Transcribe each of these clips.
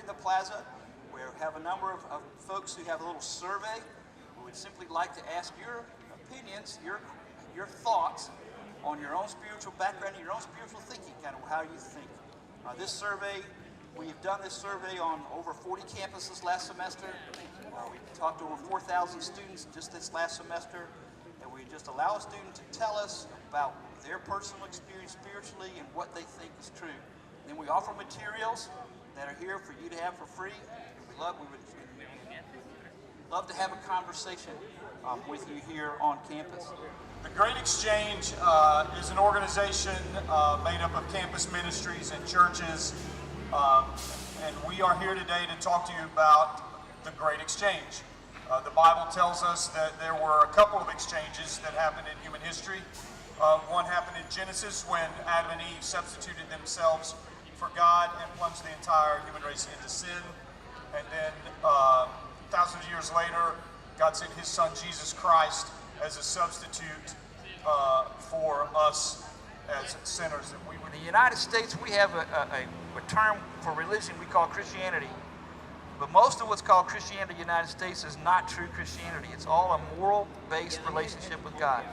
the plaza. We have a number of folks who have a little survey. We would simply like to ask your opinions, your thoughts on your own spiritual background and your own spiritual thinking, kind of how you think. This survey, we've done this survey on over 40 campuses last semester. We talked to over 4,000 students just this last semester, and we just allow a student to tell us about their personal experience spiritually and what they think is true. Then we offer materials that are here for you to have for free. We would love to have a conversation with you here on campus. The Great Exchange is an organization made up of campus ministries and churches, and we are here today to talk to you about the Great Exchange. The Bible tells us that there were a couple of exchanges that happened in human history. One happened in Genesis when Adam and Eve substituted themselves for God and plunged the entire human race into sin. And then thousands of years later, God sent his son Jesus Christ as a substitute for us as sinners. In the United States, we have a term for religion we call Christianity. But most of what's called Christianity in the United States is not true Christianity. It's all a moral-based relationship with God.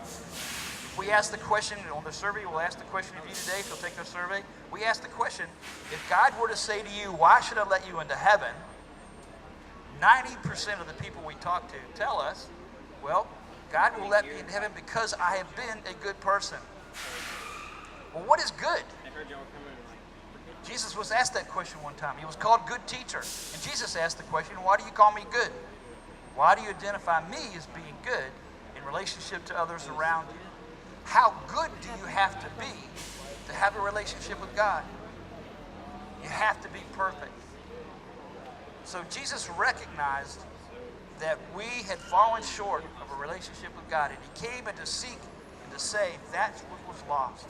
We ask the question on the survey, we'll ask the question of you today, if you'll take the survey. We ask the question, if God were to say to you, why should I let you into heaven? 90% of the people we talk to tell us, well, God will let me in heaven because I have been a good person. Well, what is good? Jesus was asked that question one time. He was called good teacher. And Jesus asked the question, why do you call me good? Why do you identify me as being good in relationship to others around you? How good do you have to be to have a relationship with God? You have to be perfect. So Jesus recognized that we had fallen short of a relationship with God, and he came to seek and to save that which was lost.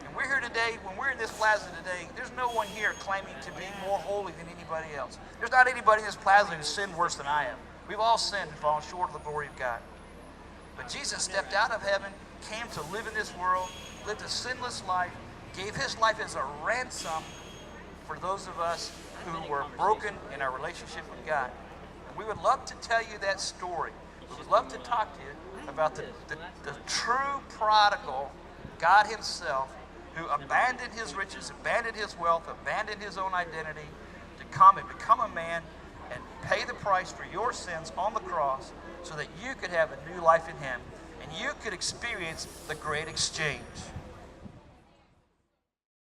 And we're here today, when we're in this plaza today, there's no one here claiming to be more holy than anybody else. There's not anybody in this plaza who's sinned worse than I have. We've all sinned and fallen short of the glory of God. But Jesus stepped out of heaven, came to live in this world, lived a sinless life, gave his life as a ransom for those of us who were broken in our relationship with God. And we would love to tell you that story. We would love to talk to you about the true prodigal, God himself, who abandoned his riches, abandoned his wealth, abandoned his own identity to come and become a man and pay the price for your sins on the cross so that you could have a new life in him and you could experience the Great Exchange.